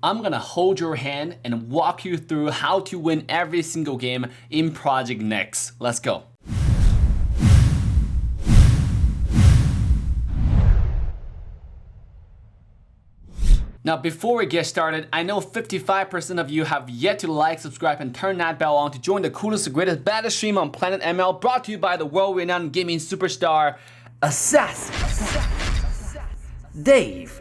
I'm gonna hold your hand and walk you through how to win every single game in Project Next. Let's go. Now, before we get started, I know 55% of you have yet to like, subscribe, and turn that bell on to join the coolest, greatest, baddest stream on Planet ML, brought to you by the world-renowned gaming superstar, AssassinDave.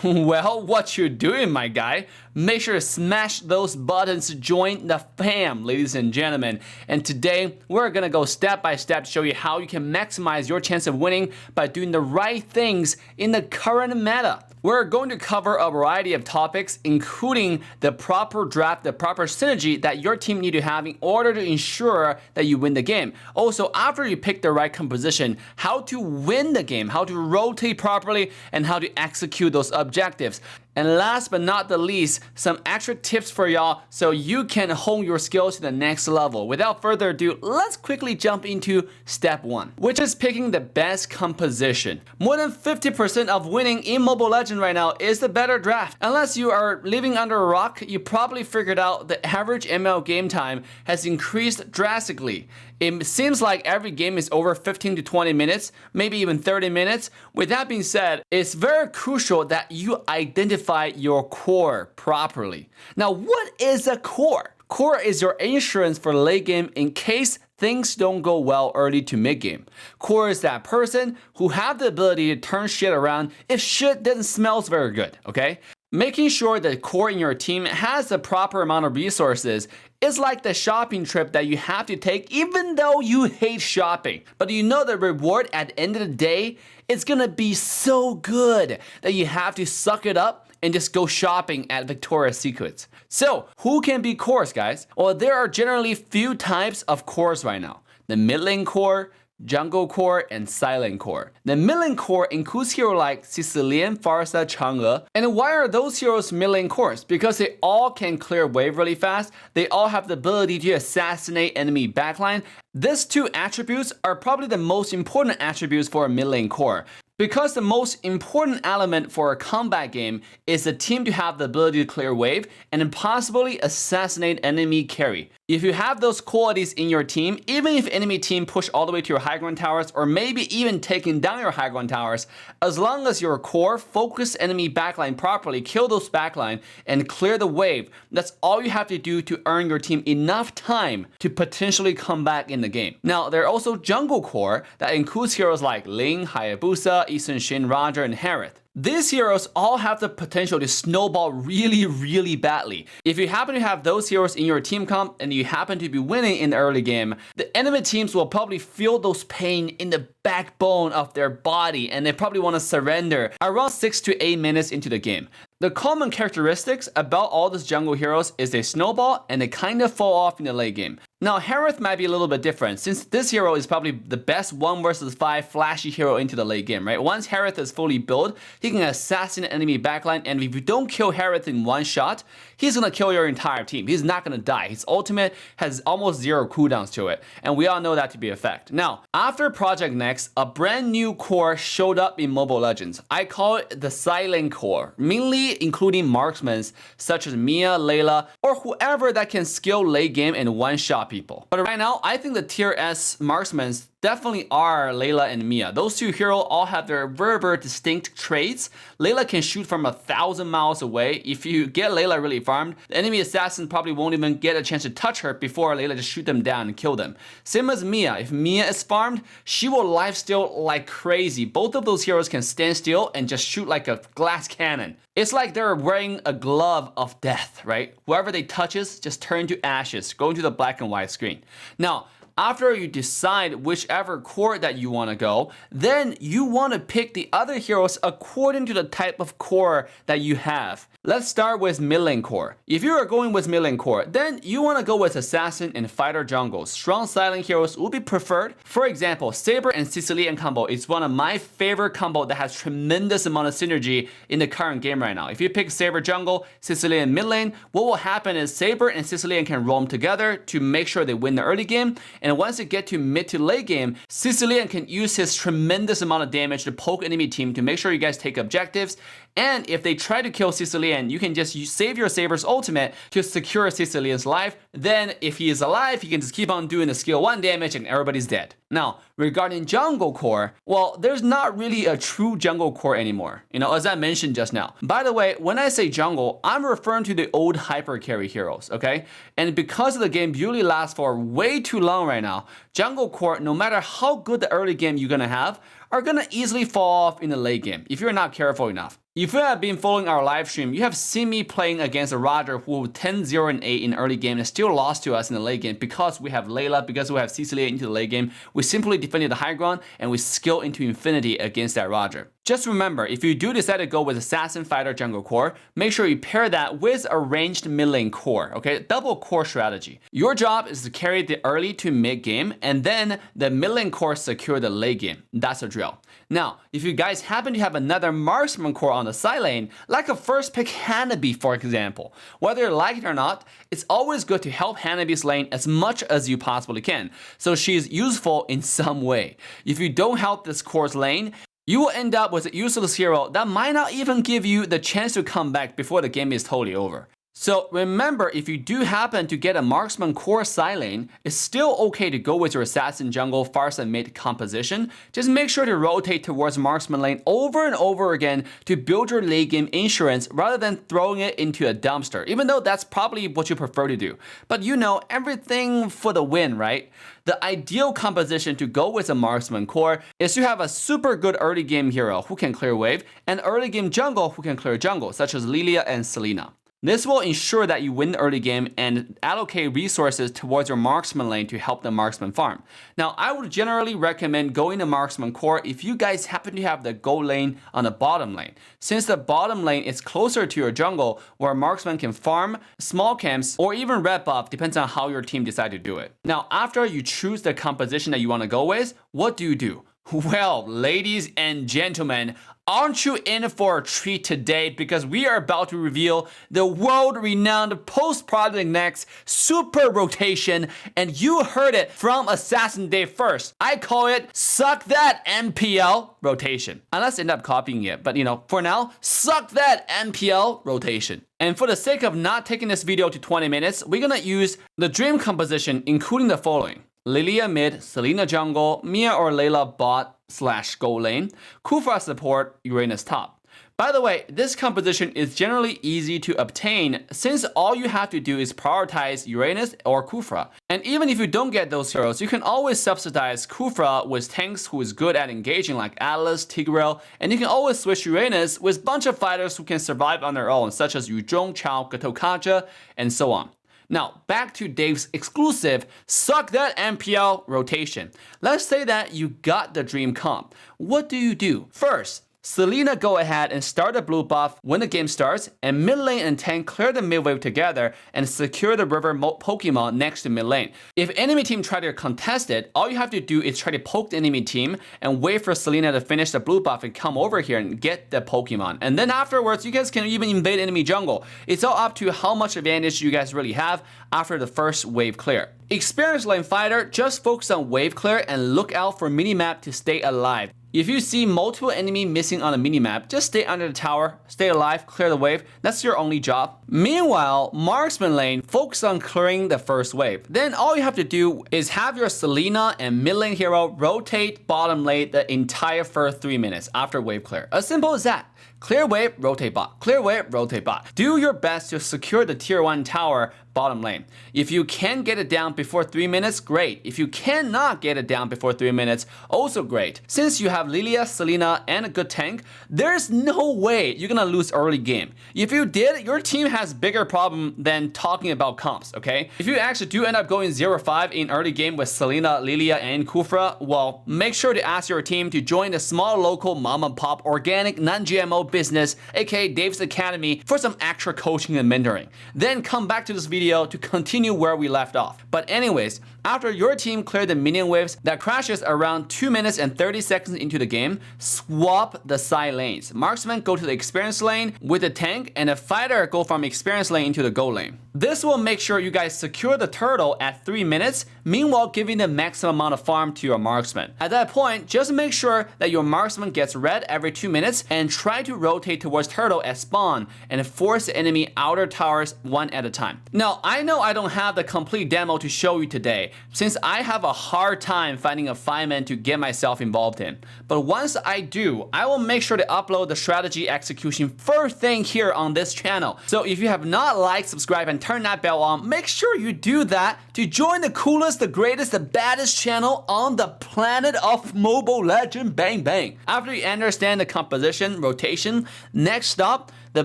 Well, what you doing, my guy? Make sure to smash those buttons to join the fam, ladies and gentlemen. And today, we're gonna go step by step to show you how you can maximize your chance of winning by doing the right things in the current meta. We're going to cover a variety of topics, including the proper draft, the proper synergy that your team need to have in order to ensure that you win the game. Also, after you pick the right composition, how to win the game, how to rotate properly, and how to execute those objectives. And last but not the least, some extra tips for y'all so you can hone your skills to the next level. Without further ado, let's quickly jump into step 1, which is picking the best composition. More than 50% of winning in Mobile Legends right now is the better draft. Unless you are living under a rock, you probably figured out the average ML game time has increased drastically. It seems like every game is over 15 to 20 minutes, maybe even 30 minutes. With that being said, it's very crucial that you identify your core properly. Now, what is a core? Core is your insurance for late game in case things don't go well early to mid game. Core is that person who have the ability to turn shit around if shit doesn't smell very good, okay? Making sure that core in your team has the proper amount of resources is like the shopping trip that you have to take even though you hate shopping. But you know the reward at the end of the day is gonna be so good that you have to suck it up and just go shopping at Victoria's Secrets. So, who can be cores, guys? Well, there are generally few types of cores right now. The Midlane Core, Jungle Core, and Silent Core. The Midlane Core includes heroes like Sicilian, Farsa, Chang'e. And why are those heroes Midlane Cores? Because they all can clear wave really fast, they all have the ability to assassinate enemy backline. These two attributes are probably the most important attributes for a Midlane Core. Because the most important element for a combat game is the team to have the ability to clear wave and possibly assassinate enemy carry. If you have those qualities in your team, even if enemy team push all the way to your high ground towers or maybe even taking down your high ground towers, as long as your core focus enemy backline properly, kill those backline and clear the wave, that's all you have to do to earn your team enough time to potentially come back in the game. Now, there are also Jungle Core that includes heroes like Ling, Hayabusa, Eason Shin, Roger, and Harith. These heroes all have the potential to snowball really badly. If you happen to have those heroes in your team comp and you happen to be winning in the early game, the enemy teams will probably feel those pain in the backbone of their body and they probably want to surrender around 6 to 8 minutes into the game. The common characteristics about all these jungle heroes is they snowball and they kind of fall off in the late game. Now, Harith might be a little bit different since this hero is probably the best 1 versus 5 flashy hero into the late game, right? Once Harith is fully built, he can assassinate enemy backline, and if you don't kill Harith in one shot, he's gonna kill your entire team. He's not gonna die. His ultimate has almost 0 cooldowns to it, and we all know that to be a fact. Now, after Project Next, a brand new core showed up in Mobile Legends. I call it the Silent Core, mainly including marksmen such as Mia, Layla, or whoever that can skill late game and one-shot people. But right now, I think the tier S marksmen definitely are Layla and Mia. Those two heroes all have their very distinct traits. Layla can shoot from 1,000 miles away. If you get Layla really farmed, the enemy assassin probably won't even get a chance to touch her before Layla just shoot them down and kill them. Same as Mia. If Mia is farmed, she will lifesteal like crazy. Both of those heroes can stand still and just shoot like a glass cannon. It's like they're wearing a glove of death, right? Whoever they touches just turn to ashes, go into the black and white screen. Now, after you decide whichever core that you want to go, then you want to pick the other heroes according to the type of core that you have. Let's start with Midlane Core. If you are going with Midlane Core, then you want to go with Assassin and Fighter Jungle. Strong silent heroes will be preferred. For example, Saber and Sicilian combo is one of my favorite combo that has tremendous amount of synergy in the current game right now. If you pick Saber Jungle, Sicilian mid lane, what will happen is Saber and Sicilian can roam together to make sure they win the early game. And once they get to mid to late game, Sicilian can use his tremendous amount of damage to poke enemy team to make sure you guys take objectives And if they try to kill Sicilian, you can just save your Saber's ultimate to secure Sicilian's life. Then if he is alive, you can just keep on doing the skill 1 damage and everybody's dead. Now, regarding jungle core, well, there's not really a true jungle core anymore, as I mentioned just now. By the way, when I say jungle, I'm referring to the old hyper carry heroes, okay? And because the game usually lasts for way too long right now, jungle core, no matter how good the early game you're gonna have, are gonna easily fall off in the late game if you're not careful enough. If you have been following our live stream, you have seen me playing against a Roger who was 10-0 and 8 in early game and still lost to us in the late game because we have Layla, because we have Cecilia into the late game. We simply defended the high ground and we skill into infinity against that Roger. Just remember, if you do decide to go with Assassin Fighter Jungle Core, make sure you pair that with a ranged Midlane Core, okay? Double core strategy. Your job is to carry the early to mid game, and then the Midlane Core secure the late game. That's the drill. Now, if you guys happen to have another Marksman Core on the side lane, like a first pick Hanabi for example, whether you like it or not, it's always good to help Hanabi's lane as much as you possibly can, so she's useful in some way. If you don't help this core's lane, you will end up with a useless hero that might not even give you the chance to come back before the game is totally over. So remember, if you do happen to get a Marksman Core side lane, it's still okay to go with your Assassin Jungle Farsa mid composition. Just make sure to rotate towards Marksman lane over and over again to build your late game insurance rather than throwing it into a dumpster, even though that's probably what you prefer to do. But everything for the win, right? The ideal composition to go with a Marksman Core is to have a super good early game hero who can clear wave and early game jungle who can clear jungle, such as Lilia and Selena. This will ensure that you win the early game and allocate resources towards your marksman lane to help the marksman farm. Now, I would generally recommend going to Marksman Core if you guys happen to have the gold lane on the bottom lane, since the bottom lane is closer to your jungle where marksman can farm, small camps, or even red buff, depends on how your team decide to do it. Now, after you choose the composition that you want to go with, what do? Well, ladies and gentlemen, aren't you in for a treat today, because we are about to reveal the world-renowned post-Project Next super rotation, and you heard it from AssassinDave first. I call it Suck That MPL rotation. Unless I end up copying it, but for now, Suck That MPL rotation. And for the sake of not taking this video to 20 minutes, we're gonna use the dream composition, including the following: Lilia mid, Selena jungle, Mia or Layla bot / gold lane, Khufra support, Uranus top. By the way, this composition is generally easy to obtain since all you have to do is prioritize Uranus or Khufra. And even if you don't get those heroes, you can always subsidize Khufra with tanks who is good at engaging like Atlas, Tigreal, and you can always switch Uranus with a bunch of fighters who can survive on their own, such as Yuzhong, Chao, Gatokaja, and so on. Now, back to Dave's exclusive Suck That MPL rotation. Let's say that you got the dream comp. What do? First, Selena go ahead and start the blue buff when the game starts, and mid lane and tank clear the mid wave together and secure the river Pokemon next to mid lane. If enemy team try to contest it, all you have to do is try to poke the enemy team and wait for Selena to finish the blue buff and come over here and get the Pokemon. And then afterwards, you guys can even invade enemy jungle. It's all up to how much advantage you guys really have after the first wave clear. Experienced lane fighter, just focus on wave clear and look out for minimap to stay alive. If you see multiple enemy missing on a minimap, just stay under the tower, stay alive, clear the wave. That's your only job. Meanwhile, marksman lane, focus on clearing the first wave. Then all you have to do is have your Selena and mid lane hero rotate bottom lane the entire first 3 minutes after wave clear. As simple as that. Clear wave, rotate bot. Clear wave, rotate bot. Do your best to secure the tier 1 tower bottom lane. If you can get it down before 3 minutes, great. If you cannot get it down before 3 minutes, also great. Since you have Lilia, Selena, and a good tank, there's no way you're gonna lose early game. If you did, your team has bigger problem than talking about comps, okay? If you actually do end up going 0-5 in early game with Selena, Lilia, and Khufra, well, make sure to ask your team to join the small local mom and pop organic non-GMO business, aka Dave's Academy, for some extra coaching and mentoring. Then come back to this video to continue where we left off. But anyways, after your team cleared the minion waves that crashes around 2 minutes and 30 seconds into the game, swap the side lanes. Marksman go to the experience lane with the tank, and a fighter go from experience lane into the gold lane. This will make sure you guys secure the turtle at 3 minutes, meanwhile giving the maximum amount of farm to your marksman. At that point, just make sure that your marksman gets red every 2 minutes and try to rotate towards turtle at spawn and force the enemy outer towers one at a time. Now, I know I don't have the complete demo to show you today, since I have a hard time finding a 5-man to get myself involved in. But once I do, I will make sure to upload the strategy execution first thing here on this channel. So if you have not liked, subscribe, and turn that bell on, make sure you do that to join the coolest, the greatest, the baddest channel on the planet of Mobile Legend Bang Bang. After you understand the composition, rotation, next up, the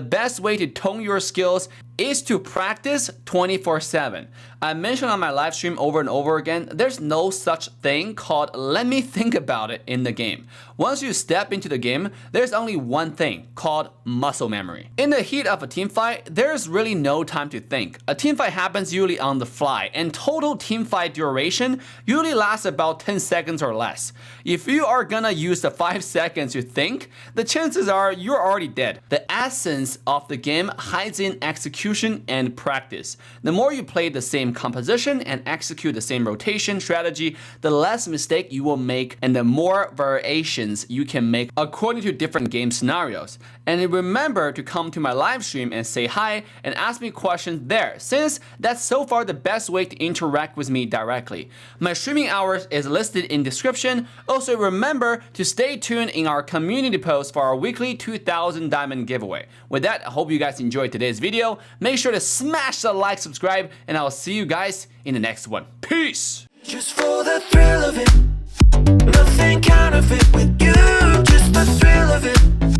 best way to tone your skills is to practice 24/7. I mentioned on my live stream over and over again, there's no such thing called let me think about it in the game. Once you step into the game, there's only one thing called muscle memory. In the heat of a team fight, there's really no time to think. A team fight happens usually on the fly, and total team fight duration usually lasts about 10 seconds or less. If you are gonna use the 5 seconds to think, the chances are you're already dead. The essence of the game hides in execution and practice. The more you play the same composition and execute the same rotation strategy, the less mistake you will make and the more variations you can make according to different game scenarios. And remember to come to my live stream and say hi and ask me questions there, since that's so far the best way to interact with me directly. My streaming hours is listed in description. Also remember to stay tuned in our community post for our weekly 2000 diamond giveaway. With that, I hope you guys enjoyed today's video. Make sure to smash the like, subscribe, and I'll see you guys in the next one. Peace! Just for the thrill of it, nothing counterfeit with you, just the thrill of it.